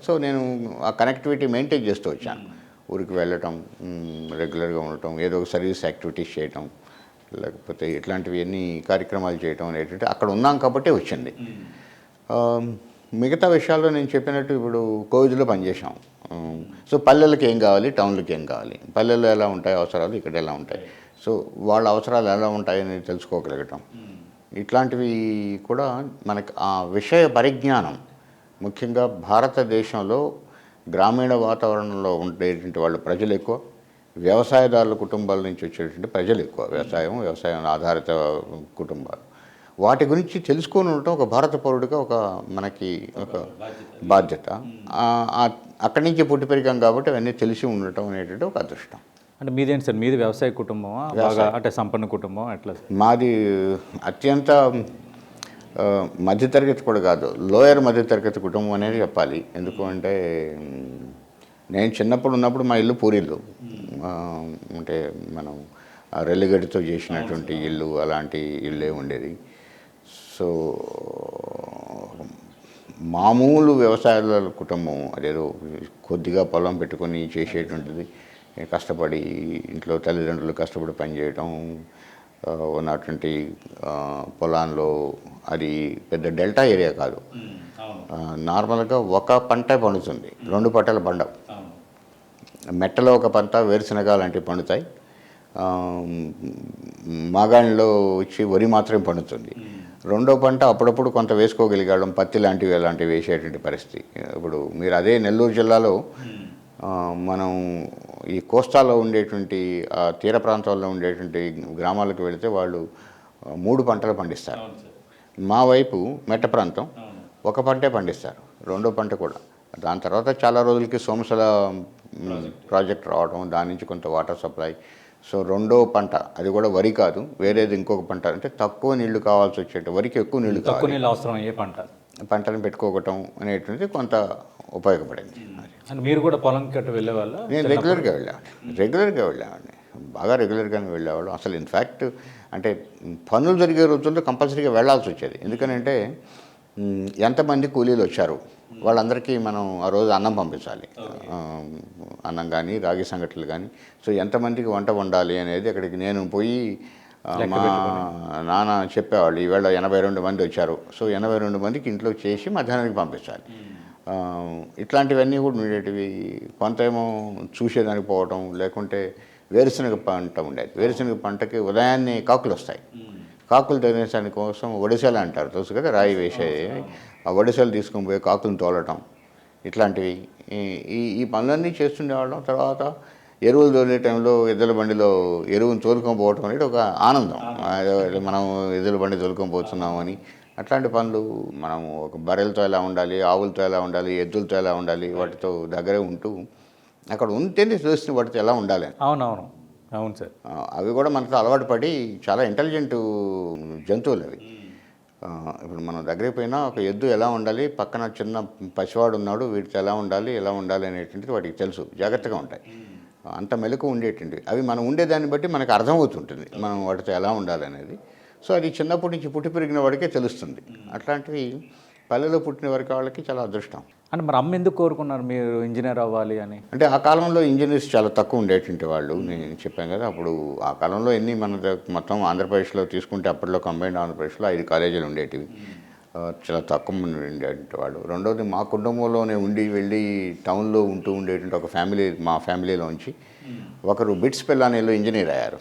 So నేను ఆ connectivity maintain చేస్తూ వచ్చాను. ఊరికి వెళ్ళటం, రెగ్యులర్గా ఉండటం, ఏదో ఒక సర్వీస్ యాక్టివిటీస్ చేయటం, లేకపోతే ఇట్లాంటివి అన్ని కార్యక్రమాలు చేయటం అనేటువంటి అక్కడ ఉన్నాం కాబట్టే వచ్చింది. మిగతా విషయాల్లో నేను చెప్పినట్టు ఇప్పుడు కోవిడ్లో పనిచేసాం. సో పల్లెలకి ఏం కావాలి, టౌన్లకి ఏం కావాలి, పల్లెల్లో ఎలా ఉంటాయి అవసరాలు, ఇక్కడ ఎలా ఉంటాయి, సో వాళ్ళ అవసరాలు ఎలా ఉంటాయని తెలుసుకోగలగటం, ఇట్లాంటివి కూడా మనకి ఆ విషయ పరిజ్ఞానం. ముఖ్యంగా భారతదేశంలో గ్రామీణ వాతావరణంలో ఉండేటువంటి వాళ్ళు ప్రజలు ఎక్కువ, వ్యవసాయదారుల కుటుంబాల నుంచి వచ్చేటువంటి ప్రజలు ఎక్కువ, వ్యవసాయం ఆధారిత కుటుంబాలు. వాటి గురించి తెలుసుకొని ఉండటం ఒక భారత పౌరుడిగా మనకి ఒక బాధ్యత. అక్కడి నుంచి పుట్టి పెరిగాం కాబట్టి అవన్నీ తెలిసి ఉండటం అనేటువంటి ఒక అదృష్టం. అంటే మీదేంటి సార్, మీది వ్యవసాయ కుటుంబమా, బాగా అంటే సంపన్న కుటుంబం ఎట్లా? మాది అత్యంత మధ్యతరగతి కూడా కాదు, లోయర్ మధ్యతరగతి కుటుంబం అనేది చెప్పాలి. ఎందుకు అంటే నేను చిన్నప్పుడు ఉన్నప్పుడు మా ఇల్లు పూరిల్లు, అంటే మనం రెల్లిగడ్డతో చేసినటువంటి ఇల్లు, అలాంటి ఇల్లే ఉండేది. సో మామూలు వ్యవసాయాల కుటుంబం, అదేదో కొద్దిగా పొలం పెట్టుకొని చేసేటువంటిది, కష్టపడి ఇంట్లో తల్లిదండ్రులు కష్టపడి పనిచేయటం, ఉన్నటువంటి పొలాల్లో. అది పెద్ద డెల్టా ఏరియా కాదు, నార్మల్గా ఒక పంట పండుతుంది, 2 పంటలు పండవు. మెట్టలో ఒక పంట వేరుశనగ లాంటివి పండుతాయి, మాగాణిలో వచ్చి వరి మాత్రమే పండుతుంది. రెండో పంట అప్పుడప్పుడు కొంత వేసుకోగలిగాడం, పత్తి లాంటివి అలాంటివి వేసేటువంటి పరిస్థితి. ఇప్పుడు మీరు అదే నెల్లూరు జిల్లాలో మనం ఈ కోస్తాలో ఉండేటువంటి తీర ప్రాంతాల్లో ఉండేటువంటి గ్రామాలకు వెళితే వాళ్ళు 3 పంటలు పండిస్తారు. మా వైపు మెట్ట ప్రాంతం ఒక పంటే పండిస్తారు, రెండో పంట కూడా. దాని తర్వాత చాలా రోజులకి సోమశల ప్రాజెక్ట్ రావడం, దాని నుంచి కొంత వాటర్ సప్లై. సో రెండో పంట అది కూడా వరి కాదు, వేరేది ఇంకొక పంట, అంటే తక్కువ నీళ్లు కావాల్సి వచ్చేట, వరికి ఎక్కువ నీళ్లు కావాలి, తక్కువ నీళ్ళు అవసరం అయ్యే పంటను పెట్టుకోవటం అనేటువంటిది కొంత ఉపయోగపడింది. మీరు కూడా పొలం కట్టు వెళ్ళేవాళ్ళ? నేను రెగ్యులర్గా వెళ్ళేవాడిని, బాగా రెగ్యులర్గానే వెళ్ళేవాళ్ళం. అసలు ఇన్ఫ్యాక్ట్ అంటే పనులు జరిగే రోజుల్లో కంపల్సరీగా వెళ్ళాల్సి వచ్చేది. ఎందుకనంటే ఎంతమంది కూలీలు వచ్చారు వాళ్ళందరికీ మనం ఆ రోజు అన్నం పంపించాలి, అన్నం కానీ రాగి సంగట్లు కానీ. సో ఎంతమందికి వంట వండాలి అనేది అక్కడికి నేను పోయి మా నాన్న చెప్పేవాళ్ళు, ఈవేళ 82 మంది వచ్చారు, సో 82 మందికి ఇంట్లో చేసి మధ్యాహ్నానికి పంపించాలి. ఇట్లాంటివన్నీ కూడా ఉండేటివి. కొంత ఏమో చూసేదానికి పోవటం, లేకుంటే వేరుశనగ పంట ఉండేది. వేరుశనగ పంటకి ఉదయాన్నే కాకులు వస్తాయి, కాకులు తినేసాని కోసం ఒడిసెలు అంటారు, తెలుసు కదా, రాయి వేసే ఆ ఒడిసెలు తీసుకొని పోయి కాకులను తోలటం, ఇట్లాంటివి ఈ పనులన్నీ చేస్తుండేవాళ్ళం. తర్వాత ఎరువులు తోలే టైంలో ఎద్దుల బండిలో ఎరువును తోలుకొని పోవటం అనేది ఒక ఆనందం. మనం ఎద్దుల బండి తోలుకొని పోతున్నామని. అట్లాంటి పనులు మనము ఒక బర్రెలతో ఎలా ఉండాలి, ఆవులతో ఎలా ఉండాలి, ఎద్దులతో ఎలా ఉండాలి, వాటితో దగ్గరే ఉంటూ అక్కడ ఉంటేనే చూసిన వాటితో ఎలా ఉండాలి. అవును సార్. అవి కూడా మనతో అలవాటు పడి చాలా ఇంటెలిజెంట్ జంతువులు అవి. ఇప్పుడు మనం దగ్గరికి పోయినా ఒక ఎద్దు ఎలా ఉండాలి, పక్కన చిన్న పసివాడు ఉన్నాడు, వీటితో ఎలా ఉండాలి అనేటువంటిది వాటికి తెలుసు, జాగ్రత్తగా ఉంటాయి. అంత మెలకు ఉండేటువంటివి అవి. మనం ఉండేదాన్ని బట్టి మనకు అర్థమవుతుంటుంది మనం వాటితో ఎలా ఉండాలనేది. సో అది చిన్నప్పటి నుంచి పుట్టి పెరిగిన వాడికే తెలుస్తుంది. అట్లాంటివి పల్లెలో పుట్టిన వారికి వాళ్ళకి చాలా అదృష్టం. అంటే మరి అమ్మ ఎందుకు కోరుకున్నారు మీరు ఇంజనీర్ అవ్వాలి అని? అంటే ఆ కాలంలో ఇంజనీర్స్ చాలా తక్కువ ఉండేటువంటి వాళ్ళు. నేను చెప్పాను కదా, అప్పుడు ఆ కాలంలో మొత్తం ఆంధ్రప్రదేశ్లో తీసుకుంటే అప్పట్లో కంబైన్డ్ ఆంధ్రప్రదేశ్లో 5 కాలేజీలు ఉండేటివి, చాలా తక్కువ మంది ఉండేటువంటి వాళ్ళు. రెండోది మా కుటుంబంలోనే వెళ్ళి టౌన్లో ఉండేటువంటి ఒక ఫ్యామిలీ, మా ఫ్యామిలీలోంచి ఒకరు బిట్స్ పిల్లానేలో ఇంజనీర్ అయ్యారు.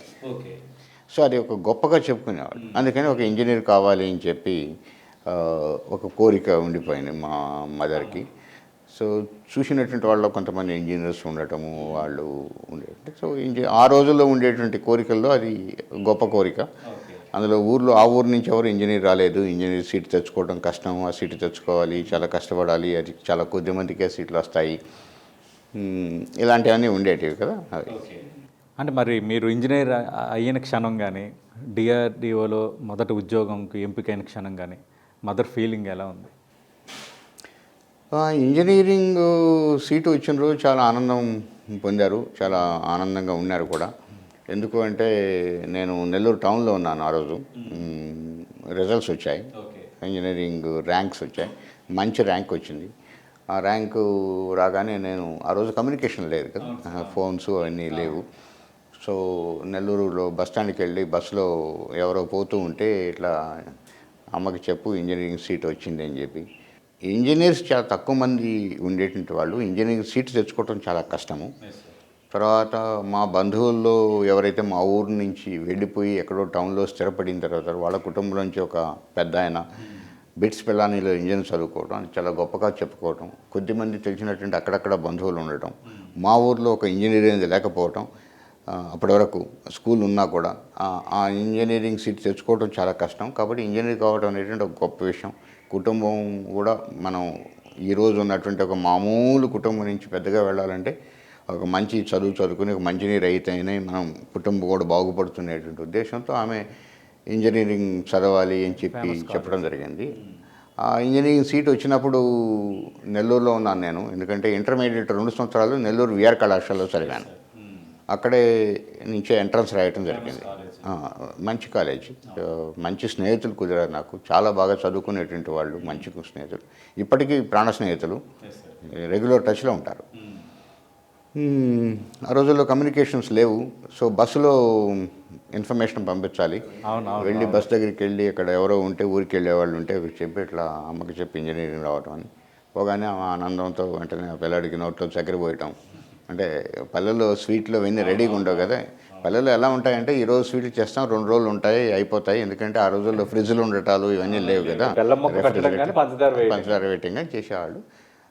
సో అది ఒక గొప్పగా చెప్పుకునేవాడు. అందుకని ఒక ఇంజనీర్ కావాలి అని చెప్పి ఒక కోరిక ఉండిపోయింది మా మదర్కి. సో చూసినటువంటి వాళ్ళు కొంతమంది ఇంజనీర్స్ ఉండటము, వాళ్ళు ఉండేటువంటి. సో ఆ రోజుల్లో ఉండేటువంటి కోరికల్లో అది గొప్ప కోరిక. అందులో ఆ ఊరు నుంచి ఎవరు ఇంజనీర్ రాలేదు. ఇంజనీర్ సీట్ తెచ్చుకోవడం కష్టం, ఆ సీట్ తెచ్చుకోవాలి, చాలా కష్టపడాలి, అది చాలా కొద్ది మందికే సీట్లు వస్తాయి, ఇలాంటివన్నీ ఉండేటివి కదా అవి. అంటే మరి మీరు ఇంజనీర్ అయిన క్షణం కానీ, డిఆర్డిఓలో మొదటి ఉద్యోగంకి ఎంపికైన క్షణం కానీ మదర్ ఫీలింగ్ ఎలా ఉంది? ఇంజనీరింగ్ సీటు వచ్చిన రోజు చాలా ఆనందం పొందారు, చాలా ఆనందంగా ఉన్నారు కూడా. ఎందుకు అంటే నేను నెల్లూరు టౌన్లో ఉన్నాను ఆ రోజు. రిజల్ట్స్ వచ్చాయి, ఇంజనీరింగ్ ర్యాంక్స్ వచ్చాయి, మంచి ర్యాంక్ వచ్చింది. ఆ ర్యాంకు రాగానే నేను ఆ రోజు కమ్యూనికేషన్ లేదు కదా, ఫోన్స్ అవన్నీ లేవు. సో నెల్లూరులో బస్ స్టాండ్కి వెళ్ళి బస్సులో ఎవరో పోతూ ఉంటే ఇట్లా అమ్మకి చెప్పు ఇంజనీరింగ్ సీట్ వచ్చింది అని చెప్పి. ఇంజనీర్స్ చాలా తక్కువ మంది ఉండేటువంటి వాళ్ళు, ఇంజనీరింగ్ సీట్ తెచ్చుకోవడం చాలా కష్టము. తర్వాత మా బంధువుల్లో ఎవరైతే మా ఊరు నుంచి వెళ్ళిపోయి ఎక్కడో టౌన్లో స్థిరపడిన తర్వాత వాళ్ళ కుటుంబం నుంచి ఒక పెద్ద ఆయన బిట్స్ పిల్లానిలో ఇంజన్ చదువుకోవడం అది చాలా గొప్పగా చెప్పుకోవటం, కొద్దిమంది తెలిసినటువంటి అక్కడక్కడ బంధువులు ఉండటం, మా ఊర్లో ఒక ఇంజనీర్ అనేది లేకపోవటం, అప్పటి వరకు స్కూల్ ఉన్నా కూడా ఆ ఇంజనీరింగ్ సీట్ తెచ్చుకోవడం చాలా కష్టం. కాబట్టి ఇంజనీర్ కావడం అనేటువంటి ఒక గొప్ప విషయం. కుటుంబం కూడా మనం ఈరోజు ఉన్నటువంటి ఒక మామూలు కుటుంబం నుంచి పెద్దగా వెళ్ళాలంటే ఒక మంచి చదువుకుని ఒక మంచినీరు అయితేనే మనం కుటుంబం కూడా బాగుపడుతునేటువంటి ఉద్దేశంతో ఆమె ఇంజనీరింగ్ చదవాలి అని చెప్పడం జరిగింది. ఆ ఇంజనీరింగ్ సీట్ వచ్చినప్పుడు నెల్లూరులో ఉన్నాను నేను, ఎందుకంటే ఇంటర్మీడియట్ 2 సంవత్సరాలు నెల్లూరు విఆర్ కళాశాలలో చదివాను. అక్కడే నుంచే ఎంట్రన్స్ రాయటం జరిగింది. మంచి కాలేజీ, మంచి స్నేహితులు కుదిరారు నాకు, చాలా బాగా చదువుకునేటువంటి వాళ్ళు, మంచి స్నేహితులు, ఇప్పటికీ ప్రాణ స్నేహితులు, రెగ్యులర్ టచ్లో ఉంటారు. ఆ రోజుల్లో కమ్యూనికేషన్స్ లేవు. సో బస్సులో ఇన్ఫర్మేషన్ పంపించాలి. వెళ్ళి బస్ దగ్గరికి వెళ్ళి అక్కడ ఎవరో ఉంటే ఊరికి వెళ్ళేవాళ్ళు ఉంటే చెప్పి ఇట్లా అమ్మకి చెప్పి ఇంజనీరింగ్ రావటం అని పోగానే ఆ ఆనందంతో వెంటనే ఆ పిల్లాడికి నోట్లో చక్కెర పోయటం. అంటే పల్లెల్లో స్వీట్లు అవన్నీ రెడీగా ఉండవు కదా. పల్లెల్లో ఎలా ఉంటాయంటే ఈరోజు స్వీట్లు చేస్తాం 2 రోజులు ఉంటాయి అయిపోతాయి, ఎందుకంటే ఆ రోజుల్లో ఫ్రిడ్జ్లు ఉండటాలు ఇవన్నీ లేవు కదా, పంచదార వెయిటింగ్ అని చేసేవాళ్ళు.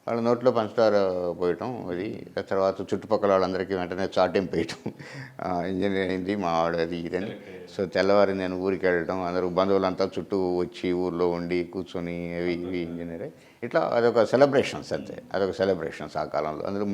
వాళ్ళ నోట్లో పంచదార పోయటం, అది తర్వాత చుట్టుపక్కల వాళ్ళందరికీ వెంటనే చాటింపు వేయటం, ఇంజనీర్ అయింది మా ఆవిడ అది ఇదని. సో తెల్లవారి నేను ఊరికి వెళ్ళటం, అందరూ బంధువులంతా చుట్టూ వచ్చి ఊర్లో ఉండి కూర్చొని ఇవి ఇంజనీరే, ఇట్లా అదొక సెలబ్రేషన్స్ అంతే, అదొక సెలబ్రేషన్స్ ఆ కాలంలో. అందులో